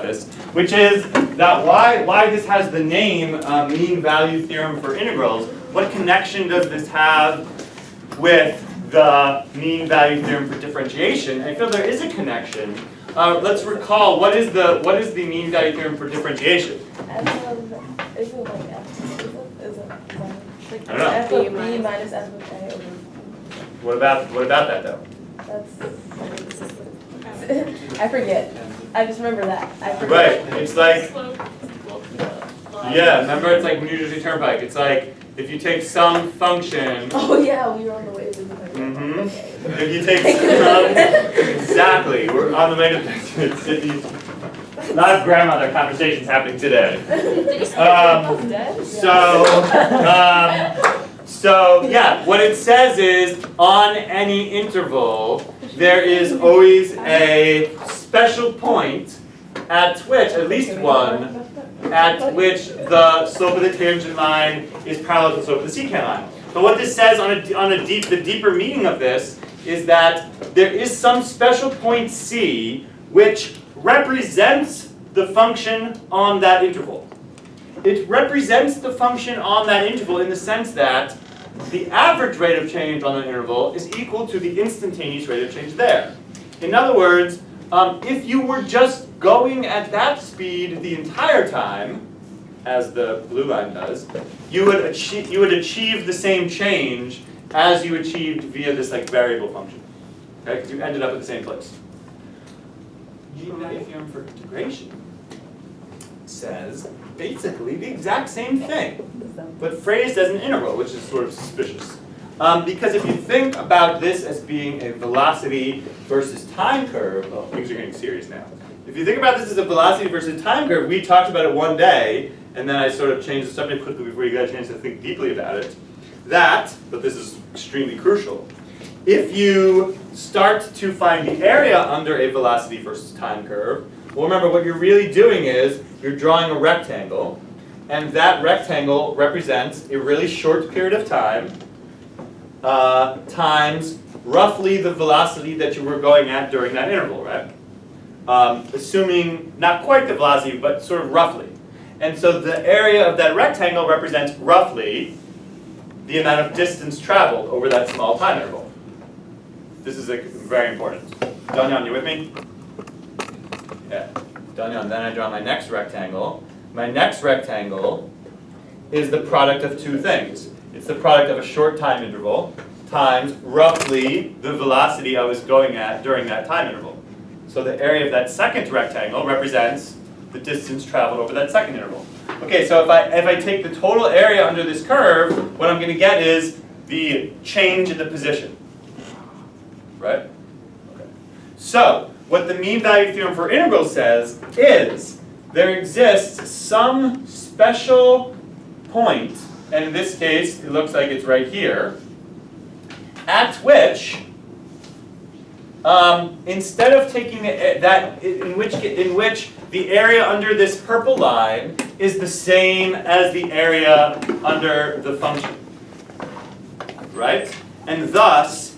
this, which is that why this has the name mean value theorem for integrals. What connection does this have with the mean value theorem for differentiation? I feel there is a connection. Let's recall what is the mean value theorem for differentiation? Is it like F? Is it like I don't know. F of B minus F of A over? What about that though? That's I forget. I just remember that. I forget. Right. It's like yeah. Remember, it's like New Jersey Turnpike. It's like if you take some function. Oh yeah, we were on the way to the Mm-hmm. Okay. If you take some exactly, we're on the way to Sydney's. A lot of grandmother conversations happening today. So yeah, what it says is on any interval, there is always a special point at which, at least one, at which the slope of the tangent line is parallel to the slope of the secant line. But what this says the deeper meaning of this is that there is some special point C which represents the function on that interval. It represents the function on that interval in the sense that the average rate of change on the interval is equal to the instantaneous rate of change there. In other words, if you were just going at that speed the entire time, as the blue line does, you would achieve the same change as you achieved via this like variable function. Okay, because you ended up at the same place. Mean value theorem for integration says basically the exact same thing, but phrased as an integral, which is sort of suspicious. Because if you think about this as being a velocity versus time curve, well, things are getting serious now. If you think about this as a velocity versus time curve, we talked about it one day, and then I sort of changed the subject quickly before you got a chance to think deeply about it. But this is extremely crucial. If you start to find the area under a velocity versus time curve, well, remember what you're really doing is you're drawing a rectangle, and that rectangle represents a really short period of time times roughly the velocity that you were going at during that interval, right? Assuming not quite the velocity, but sort of roughly. And so the area of that rectangle represents roughly the amount of distance traveled over that small time interval. This is very important. Danyan, you with me? Yeah. Danyan, then I draw my next rectangle. My next rectangle is the product of two things. It's the product of a short time interval times roughly the velocity I was going at during that time interval. So the area of that second rectangle represents the distance traveled over that second interval. Okay, so if I take the total area under this curve, what I'm going to get is the change in the position. Right? Okay. So what the mean value theorem for integrals says is there exists some special point, and in this case it looks like it's right here, at which instead of taking that in which the area under this purple line is the same as the area under the function, right? And thus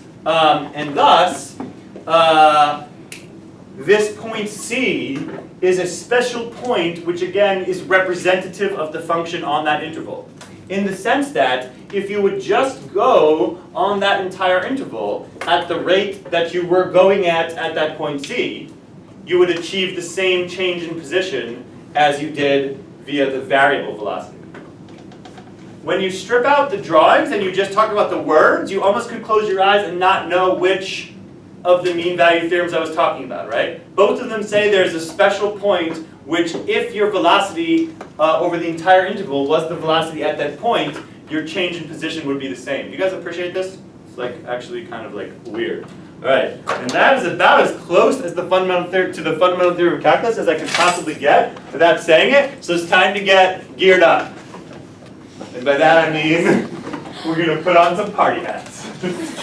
this point C is a special point which again is representative of the function on that interval. In the sense that if you would just go on that entire interval at the rate that you were going at that point C, you would achieve the same change in position as you did via the variable velocity. When you strip out the drawings and you just talk about the words, you almost could close your eyes and not know which of the mean value theorems I was talking about, right? Both of them say there's a special point which if your velocity over the entire interval was the velocity at that point, your change in position would be the same. You guys appreciate this? It's like actually kind of like weird. All right, and that is about as close as the fundamental theorem of calculus as I could possibly get without saying it. So it's time to get geared up. And by that I mean we're gonna put on some party hats.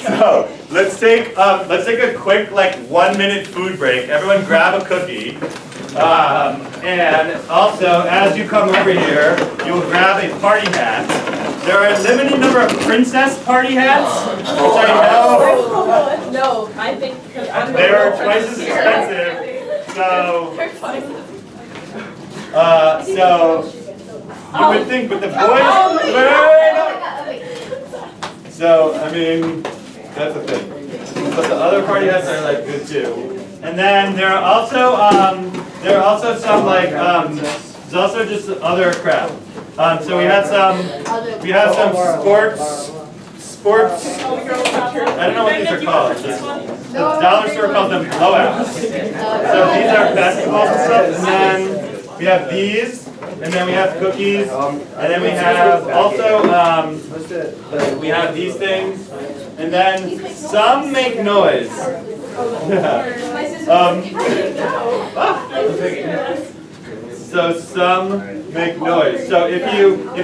So let's take a quick 1 minute food break. Everyone grab a cookie. And also, as you come over here, you'll grab a party hat. There are a limited number of princess party hats, which I know. No, I think they are twice as expensive. So So you would think, but the boys. So I mean, that's the thing. But the other party hats are like good too. And then there are also some like there's also just other crap. So we have some sports. I don't know what these are called. The dollar store calls them blowouts. So these are basketballs and stuff. And then we have these. And then we have cookies. And then we have also we have these things. And then some make noise. So some make noise. So if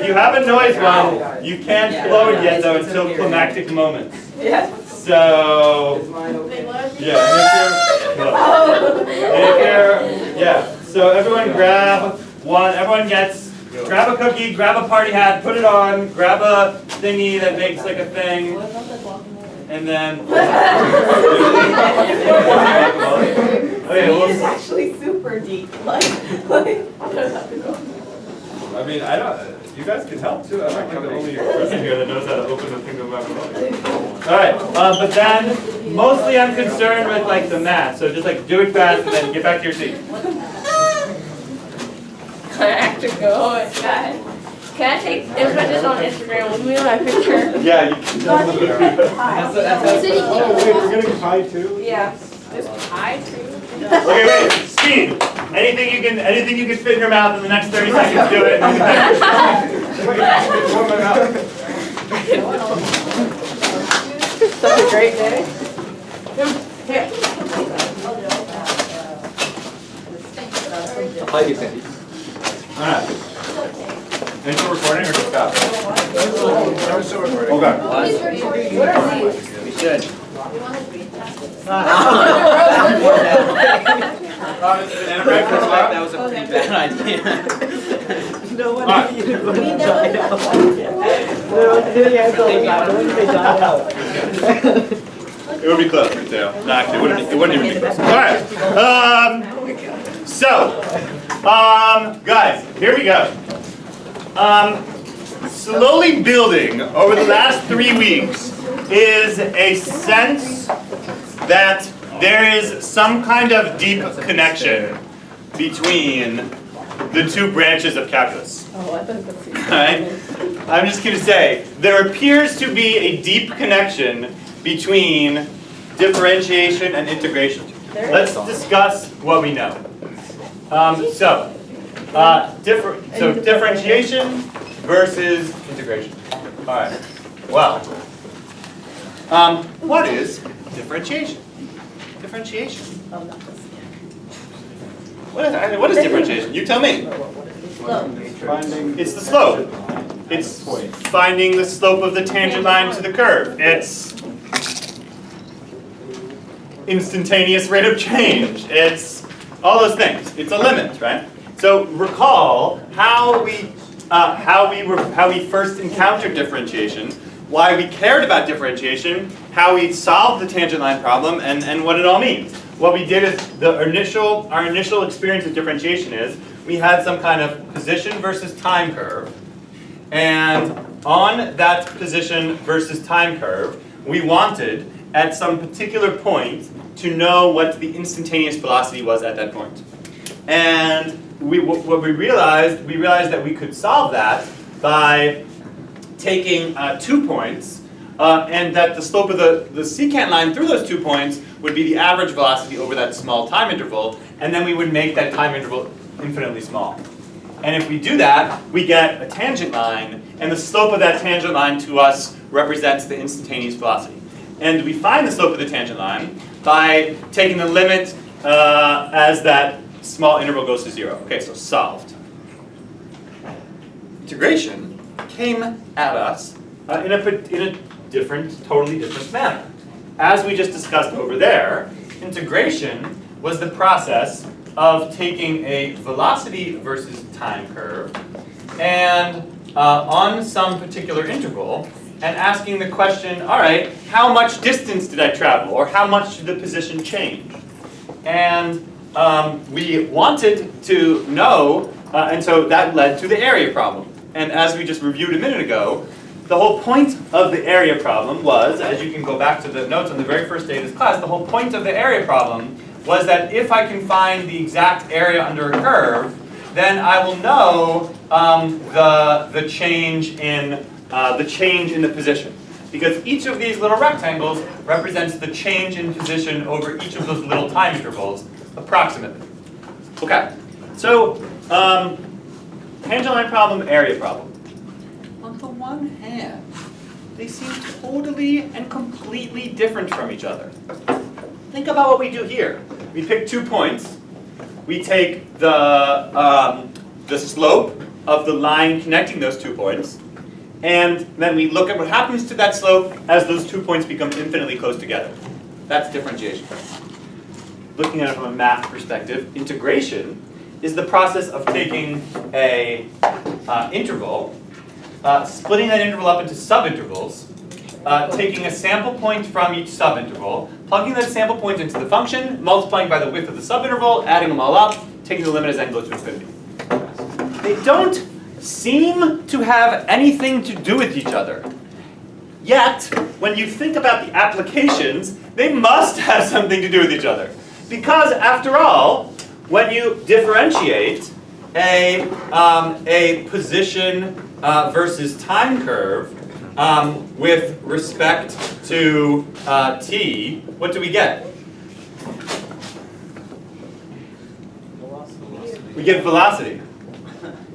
you have a noise one, you can't blow it yet though until climactic moments. So so everyone grab one. Everyone grab a cookie, grab a party hat, put it on, grab a thingy that makes like a thing. And then okay, It's actually super deep. Like I mean, I don't. You guys can help too. I'm like the only person here that knows how to open the thing of macaroni. All right, but then mostly I'm concerned with like the math. So just like do it fast and then get back to your seat. I have to go. Can I take images on Instagram with me my picture? Yeah, you can. We're getting pie too? Yeah. There's pie too. Okay, wait. Speed. Anything you can fit in your mouth in the next 30 seconds, do it. Such a great day. Here. All right. Are you still recording or just stop? I'm still recording. Okay. We should. That That was a pretty bad idea. No one Alright. knew you were going to die out. No one knew you were going to die out. It would be close, too. No, actually, it wouldn't even be close. All right. Guys, here we go. Slowly building over the last 3 weeks is a sense that there is some kind of deep connection between the two branches of calculus. Alright? I'm just going to say, there appears to be a deep connection between differentiation and integration. Let's discuss what we know. Differentiation versus integration. Alright, well, what is differentiation? Differentiation. What is differentiation? You tell me. It's the slope. It's finding the slope of the tangent line to the curve. It's instantaneous rate of change. It's all those things. It's a limit, right? So recall how we first encountered differentiation, why we cared about differentiation, how we solved the tangent line problem, and what it all means. What we did is our initial experience of differentiation is we had some kind of position versus time curve, and on that position versus time curve, we wanted at some particular point to know what the instantaneous velocity was at that point. And what we realized that we could solve that by taking 2 points, and that the slope of the secant line through those 2 points would be the average velocity over that small time interval, and then we would make that time interval infinitely small. And if we do that, we get a tangent line, and the slope of that tangent line to us represents the instantaneous velocity. And we find the slope of the tangent line by taking the limit as that small interval goes to 0. Okay, so solved. Integration came at us in a totally different manner. As we just discussed over there, integration was the process of taking a velocity versus time curve and on some particular interval and asking the question, all right, how much distance did I travel, or how much did the position change? And we wanted to know And so that led to the area problem. And as we just reviewed a minute ago, the whole point of the area problem was, as you can go back to the notes on the very first day of this class, the whole point of the area problem was that if I can find the exact area under a curve, then I will know the change in the position. Because each of these little rectangles represents the change in position over each of those little time intervals, approximately. Okay, so tangent line problem, area problem. On the one hand, they seem totally and completely different from each other. Think about what we do here. We pick 2 points. We take the slope of the line connecting those 2 points, and then we look at what happens to that slope as those 2 points become infinitely close together. That's differentiation. Looking at it from a math perspective, integration is the process of taking a interval, splitting that interval up into subintervals, taking a sample point from each subinterval, plugging that sample point into the function, multiplying by the width of the subinterval, adding them all up, taking the limit as n goes to infinity. They don't seem to have anything to do with each other. Yet, when you think about the applications, they must have something to do with each other. Because, after all, when you differentiate a position versus time curve with respect to t, what do we get? We get velocity.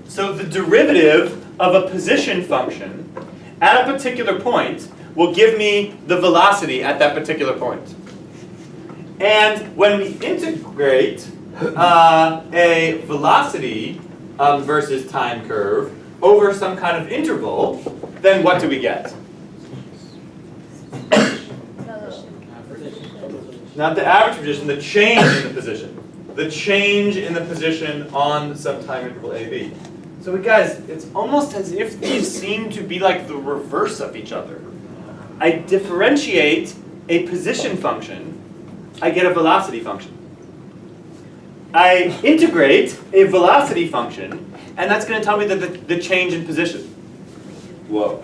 So the derivative of a position function at a particular point will give me the velocity at that particular point. And when we integrate a velocity versus time curve over some kind of interval, then what do we get? Not the average position, the change in the position. The change in the position on some time interval AB. So guys, it's almost as if these seem to be like the reverse of each other. I differentiate a position function, I get a velocity function. I integrate a velocity function, and that's going to tell me the change in position. Whoa.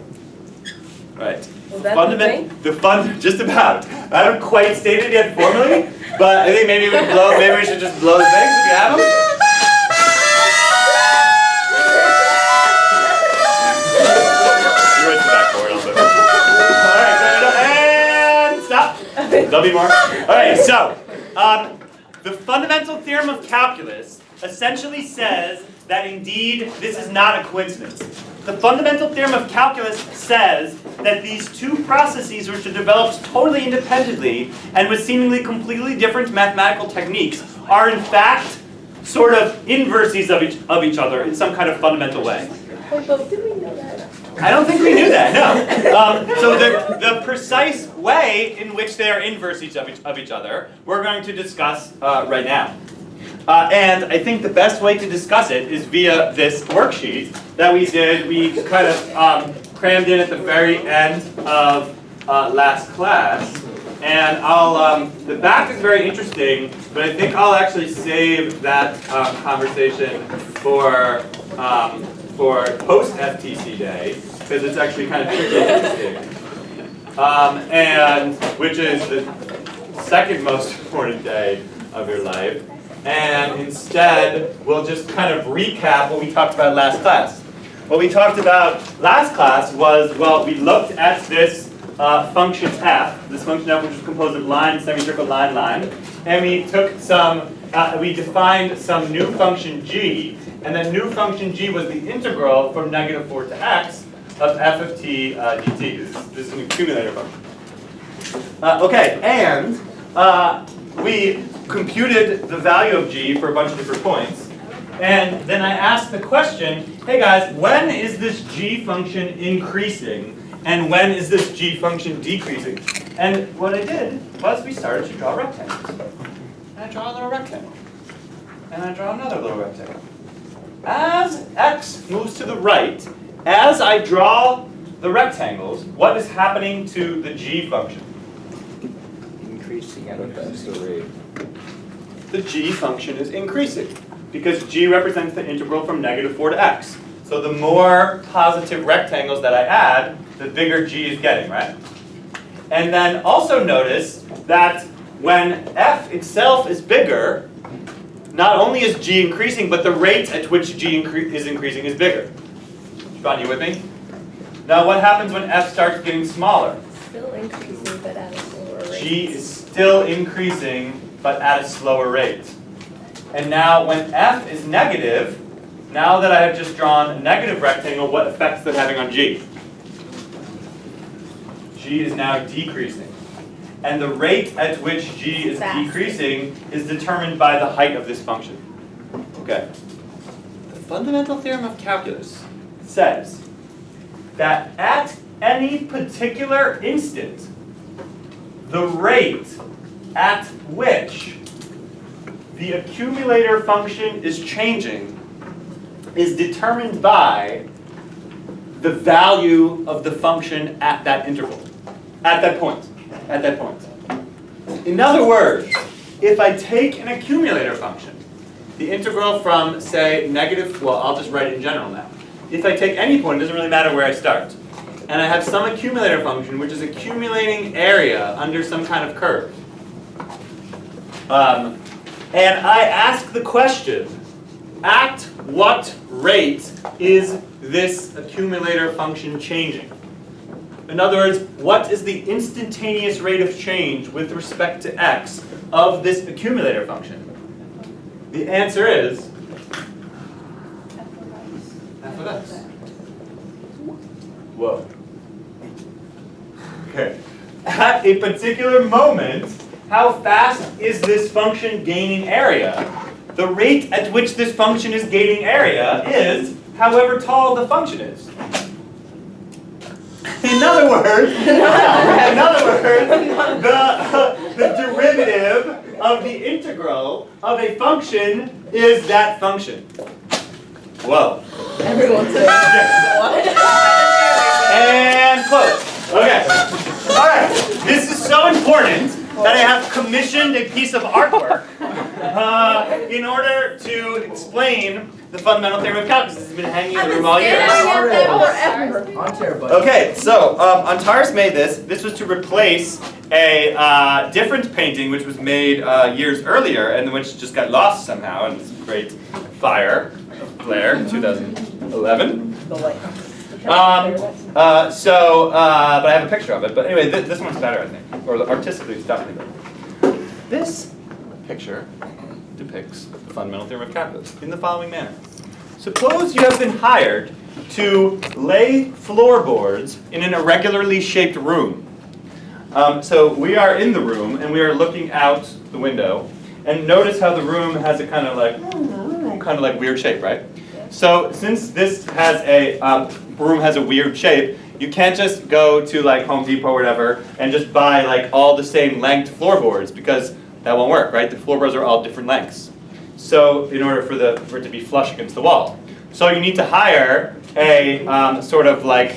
Right. Well, that's Just about. I haven't quite stated it yet formally, but I think maybe we should just blow the things if you have them. You're right to the backboard a little bit. Alright, and stop. There'll be more. Alright, so the fundamental theorem of calculus essentially says that indeed this is not a coincidence. The fundamental theorem of calculus says that these two processes, which are developed totally independently and with seemingly completely different mathematical techniques, are in fact sort of inverses of each other in some kind of fundamental way. Did we know that? I don't think we knew that, no. So the precise way in which they are inverses of each other, we're going to discuss right now. And I think the best way to discuss it is via this worksheet that we did. We kind of crammed in at the very end of last class. And the back is very interesting, but I think I'll actually save that conversation for post-FTC day, because it's actually kind of tricky and interesting. And which is the second most important day of your life. And instead, we'll just kind of recap what we talked about last class. What we talked about last class was, well, we looked at this function f, which is composed of line, semicircle, line, line, and we took we defined some new function g, and that new function g was the integral from -4 to x of f of t dt. This is an accumulator function. Okay, and we computed the value of g for a bunch of different points, and then I asked the question, hey guys, when is this g function increasing, and when is this g function decreasing? And what I did was we started to draw rectangles. And I draw a little rectangle. And I draw another little rectangle. As x moves to the right, as I draw the rectangles, what is happening to the g function? Increasing at a faster rate. The g function is increasing. because g represents the integral from -4 to x. So the more positive rectangles that I add, the bigger g is getting, right? And then also notice that when f itself is bigger, not only is g increasing, but the rate at which g is increasing is bigger. John, you with me? Now what happens when f starts getting smaller? Still increasing, but at a slower rate. G is still increasing, but at a slower rate. And now when f is negative, now that I have just drawn a negative rectangle, what effect is that having on g? G is now decreasing. And the rate at which g is decreasing is determined by the height of this function. Okay. The fundamental theorem of calculus says that at any particular instant, the rate at which the accumulator function is changing is determined by the value of the function at that interval, at that point. In other words, if I take an accumulator function, the integral from, say, well, I'll just write it in general now. If I take any point, it doesn't really matter where I start, and I have some accumulator function which is accumulating area under some kind of curve, and I ask the question, at what rate is this accumulator function changing? In other words, what is the instantaneous rate of change with respect to x of this accumulator function? The answer is f of x. Whoa. Okay. At a particular moment, how fast is this function gaining area? The rate at which this function is gaining area is however tall the function is. In other words, the derivative of the integral of a function is that function. Whoa. Everyone says what? And close. Okay. All right. This is so important that I have commissioned a piece of artwork in order to explain the fundamental theorem of calculus. This has been hanging in the room all year. Okay, so Antares made this. This was to replace a different painting which was made years earlier and which just got lost somehow in this great fire of Blair in 2011. But I have a picture of it. But anyway, this one's better, I think. Or artistically, it's definitely better. This picture depicts the fundamental theorem of calculus in the following manner. Suppose you have been hired to lay floorboards in an irregularly shaped room. So we are in the room, and we are looking out the window. And notice how the room has a kind of like weird shape, right? So since this has a room has a weird shape, you can't just go to like Home Depot or whatever and just buy like all the same length floorboards because that won't work, right? The floorboards are all different lengths. So in order for it to be flush against the wall. So you need to hire a sort of like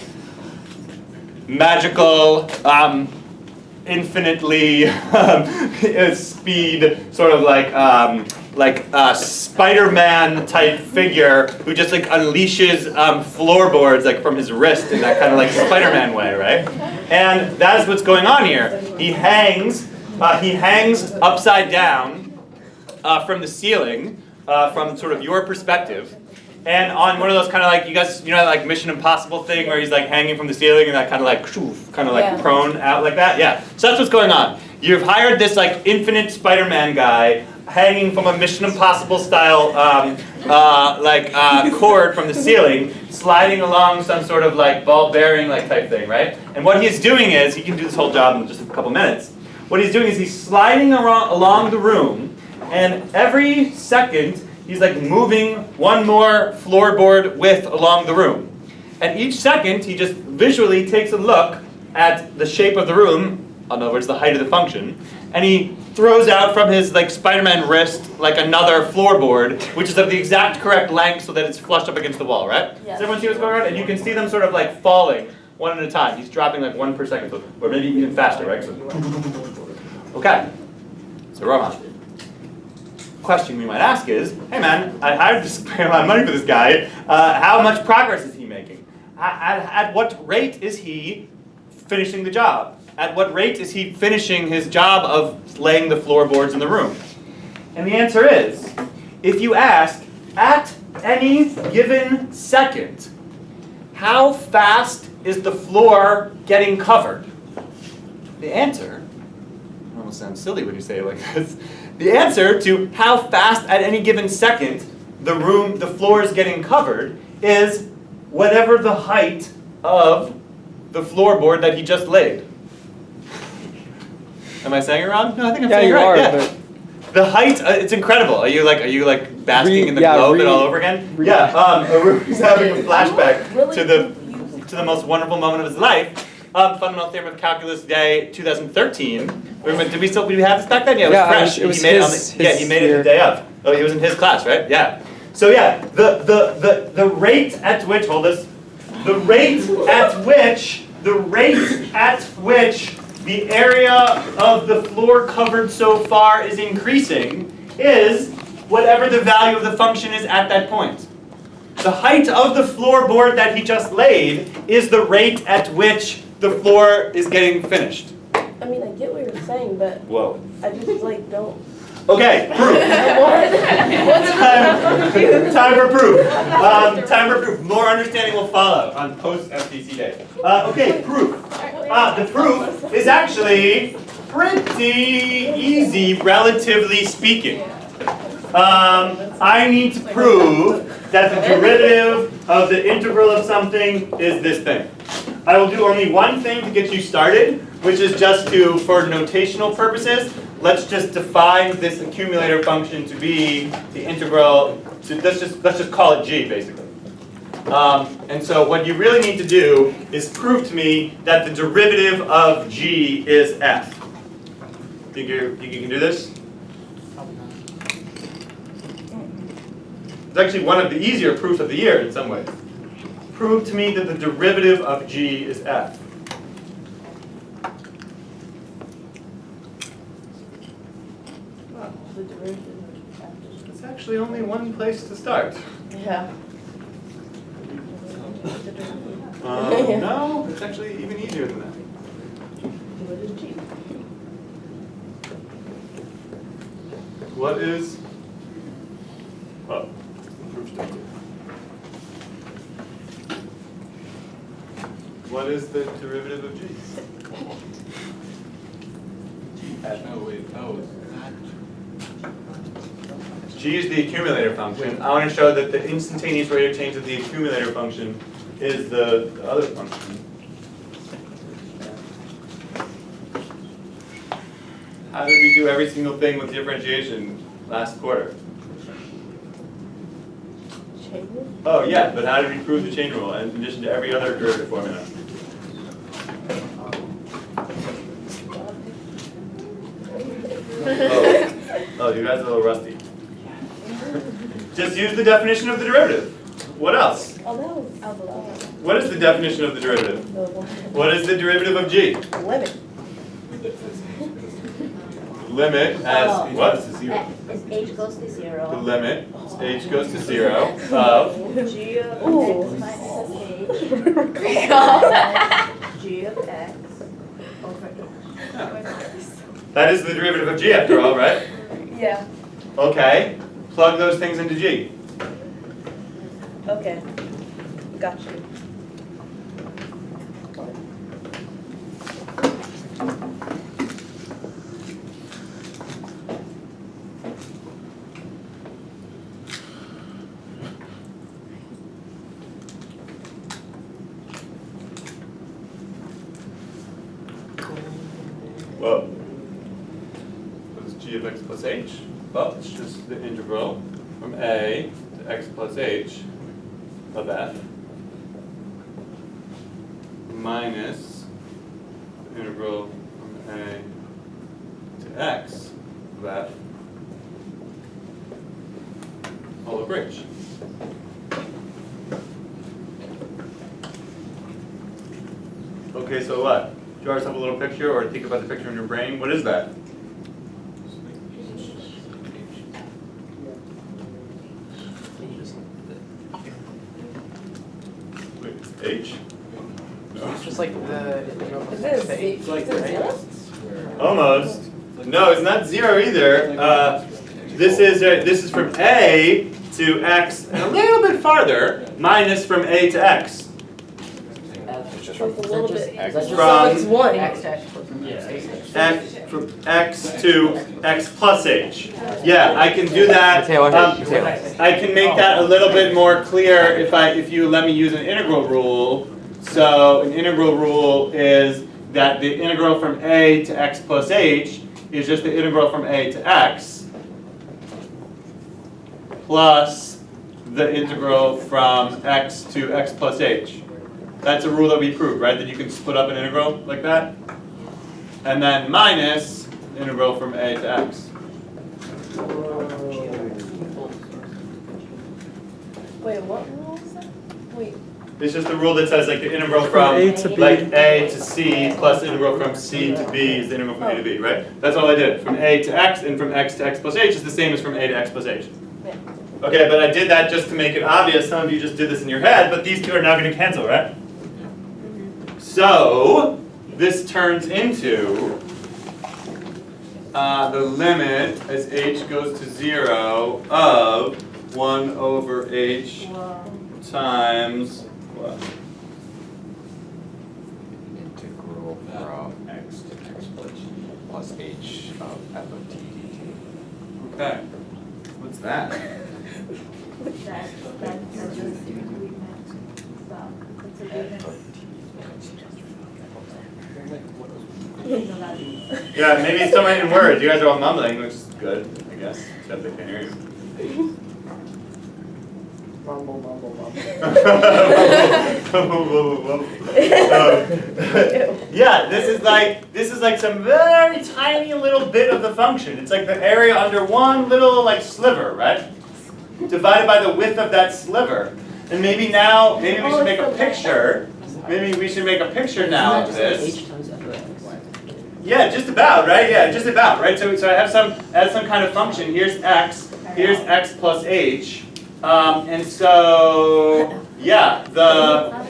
magical, infinitely speed, sort of like Spider-Man type figure who just like unleashes floorboards like from his wrist in that kind of like Spider-Man way, right? And that is what's going on here. He hangs upside down from the ceiling, from sort of your perspective, and on one of those kind of like, you guys, you know, like Mission Impossible thing where he's like hanging from the ceiling and that kind of like prone out like that. Yeah. So that's what's going on. You've hired this like infinite Spider-Man guy hanging from a Mission Impossible style cord from the ceiling, sliding along some sort of like ball bearing like type thing, right? And what he's doing is, he can do this whole job in just a couple minutes. What he's doing is he's sliding along the room, and every second he's like moving one more floorboard width along the room. And each second he just visually takes a look at the shape of the room, in other words the height of the function, and he throws out from his like Spider-Man wrist like another floorboard, which is of the exact correct length so that it's flushed up against the wall, right? Yes. Does everyone see what's going on? And you can see them sort of like falling one at a time. He's dropping like one per second, or maybe even faster, right? So, okay. So Roman, question we might ask is, hey man, I hired this amount of money for this guy. How much progress is he making? At what rate is he finishing the job? At what rate is he finishing his job of laying the floorboards in the room? And the answer is, if you ask, at any given second, how fast is the floor getting covered? The answer, it almost sounds silly when you say it like this, the answer to how fast at any given second the floor is getting covered is whatever the height of the floorboard that he just laid. Am I saying it wrong? No, I think I'm saying it right. Yeah, you are, but the height, it's incredible. Are you like basking in the glow of it all over again? He's having a flashback to the most wonderful moment of his life. Fundamental Theorem of Calculus Day 2013. Did we have this back then? Yeah, it was fresh. He made it the day of. Oh, he was in his class, right? Yeah. So yeah, the rate at which the rate at which the area of the floor covered so far is increasing is whatever the value of the function is at that point. The height of the floorboard that he just laid is the rate at which the floor is getting finished. I mean, I get what you're saying, but Whoa. I just don't. Okay, proof. Time for proof. Time for proof. More understanding will follow on post-FTC day. Okay, proof. The proof is actually pretty easy, relatively speaking. I need to prove that the derivative of the integral of something is this thing. I will do only one thing to get you started, which is just to, for notational purposes, let's just define this accumulator function to be the integral. Let's just call it g, basically. And so what you really need to do is prove to me that the derivative of g is f. Think you can do this? It's actually one of the easier proofs of the year in some ways. Prove to me that the derivative of g is f. It's actually only one place to start. Yeah. No, it's actually even easier than that. What is, well, proof statement. What is the derivative of g? G is the accumulator function. I want to show that the instantaneous rate of change of the accumulator function is the other function. How did we do every single thing with differentiation last quarter? Chain rule? Oh yeah, but how did we prove the chain rule in addition to every other derivative formula? Oh, you guys are a little rusty. Just use the definition of the derivative. What else? What is the definition of the derivative? What is the derivative of g? Limit. Limit as what? As h goes to 0. The limit as h goes to 0 of G of x minus h. G of x over h. that is the derivative of g after all, right? Yeah. Okay. Plug those things into g. Okay. Gotcha. Whoa. What is g of x plus h? Well, it's just the integral from a to x plus h of f minus the integral from a to x of f all over h. Okay, so what? Draw yourself a little picture or think about the picture in your brain. What is that? H? It's just like the. Is this Z? It's like, Is it right? zero? Almost. No, it's not 0 either. This is from A to X and a little bit farther, minus from A to X. Just a little bit. So From it's 1. X to X plus X, from X to X plus H. Yeah, I can do that. I can make that a little bit more clear if you let me use an integral rule. So an integral rule is that the integral from A to X plus H is just the integral from A to X plus the integral from X to X plus H. That's a rule that we proved, right? That you can split up an integral like that. And then minus integral from A to X. Wait, what rule is that? Wait. It's just the rule that says like the integral from A to B. like A to C plus the integral from C to B is the integral from A to B, right? That's all I did. From A to X and from X to X plus H is the same as from A to X plus H. Yeah. Okay, but I did that just to make it obvious. Some of you just did this in your head, but these two are now going to cancel, right? So this turns into the limit as H goes to 0 of 1 over H times what? Integral from X to X plus H of f of t dt. Okay. What's that? Yeah, maybe so many words. You guys are all mumbling, which is good, I guess. Except they can't hear you. Mumble, mumble, mumble. Yeah, this is like some very tiny little bit of the function. It's like the area under one little like sliver, right? Divided by the width of that sliver. And maybe we should make a picture. Maybe we should make a picture now of this. Yeah, just about, right? Yeah, just about, right? So I have some kind of function. Here's x plus h. And so yeah,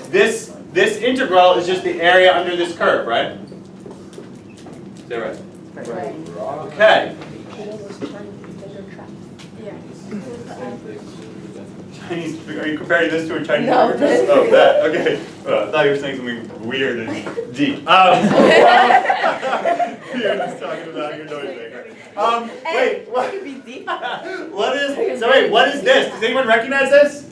this integral is just the area under this curve, right? Is that right? Right. Okay. Chinese, are you comparing this to a Chinese No, language? this- Oh, that, okay. Well, I thought you were saying something weird and deep. You're just talking about your noisemaker. Wait, what? What is this? Does anyone recognize this?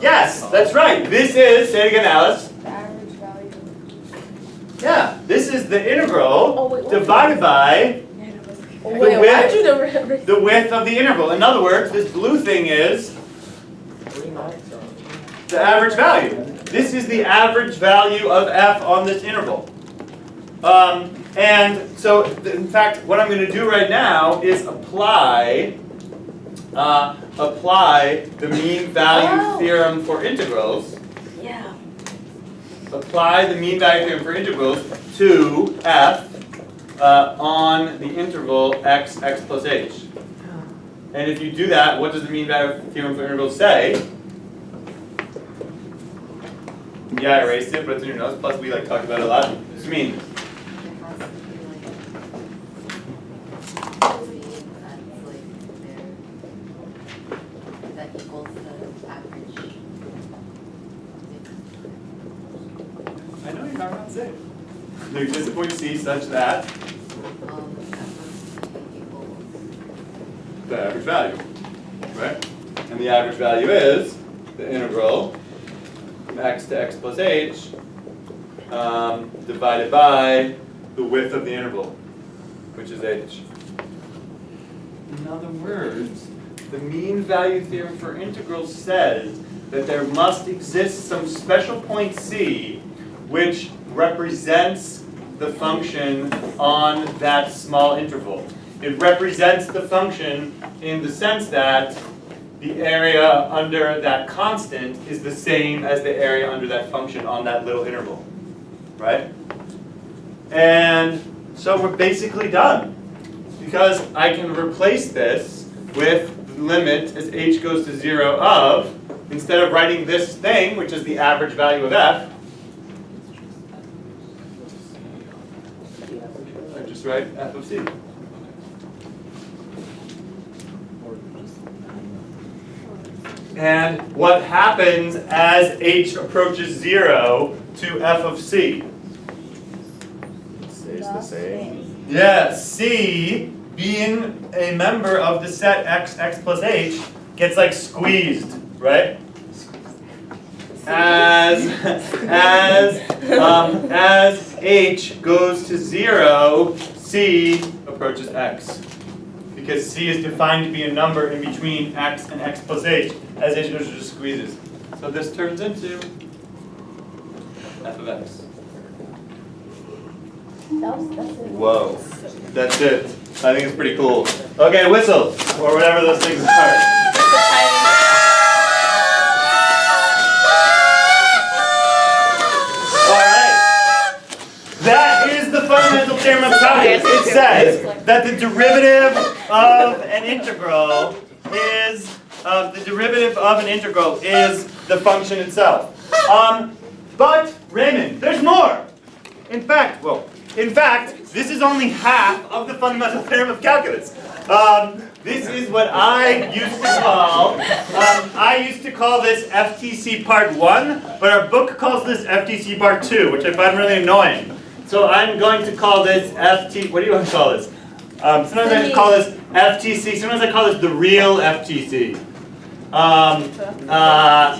Yes, that's right. This is, say it again, Alice. The average value. Yeah, this is the integral Oh, wait, what? divided by Wait, why width- did you never remember? the width of the interval. In other words, this blue thing is the average value. This is the average value of f on this interval. And so, in fact, what I'm going to do right now is apply the mean value theorem for integrals. Yeah. Apply the mean value theorem for integrals to f on the interval x plus h. And if you do that, what does the mean value theorem for integrals say? Yeah, I erased it, but it's in your notes. Plus, we talked about it a lot. This means That equals the average. I know you're not going to say it. The existing point C such that the average value, right? And the average value is the integral from x to x plus h divided by the width of the interval, which is h. In other words, the mean value theorem for integrals says that there must exist some special point C which represents the function on that small interval. It represents the function in the sense that the area under that constant is the same as the area under that function on that little interval, right? And so we're basically done, because I can replace this with the limit as h goes to 0 of instead of writing this thing, which is the average value of f, I just write f of c. And what happens as h approaches 0 to f of c? Stays the same. Yeah, c, being a member of the set x plus h, gets like squeezed, right? As h goes to 0, c approaches x. Because c is defined to be a number in between x and x plus h, as h goes to just squeezes. So this turns into f of x. Whoa, that's it. I think it's pretty cool. Okay, whistle, or whatever those things are. That is the fundamental theorem of calculus. It says that the derivative of an integral is the function itself. But Raymond, there's more. In fact, this is only half of the fundamental theorem of calculus. This is what I used to call this FTC Part 1, but our book calls this FTC Part 2, which I find really annoying. So I'm going to call this what do you want to call this? Sometimes I call this FTC, sometimes I call this the real FTC.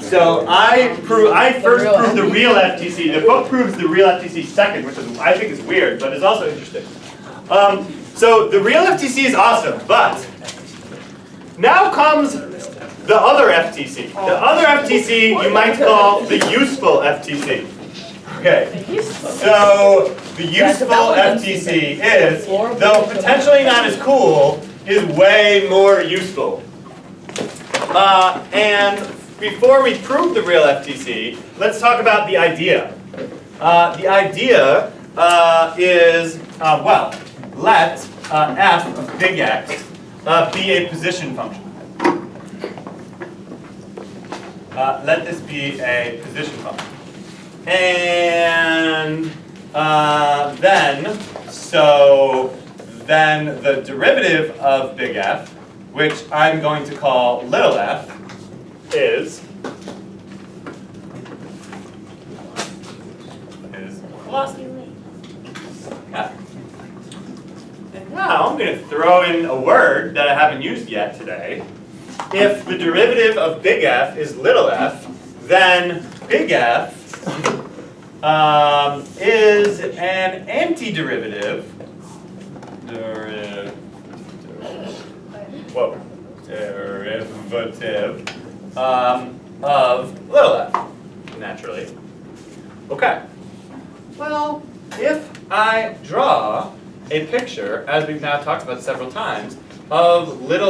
So I first proved the real FTC. The book proves the real FTC second, which is, I think is weird, but is also interesting. So the real FTC is awesome, but now comes the other FTC. The other FTC you might call the useful FTC. Okay, so the useful FTC is, though potentially not as cool, is way more useful. And before we prove the real FTC, let's talk about the idea. The idea is, well, let f of big X be a position function. Let this be a position function. And then the derivative of big F, which I'm going to call little f, is velocity. Yeah. And now I'm going to throw in a word that I haven't used yet today. If the derivative of big F is little f, then big F is an antiderivative derivative of little f, naturally. Okay. Well, if I draw a picture, as we've now talked about several times, of little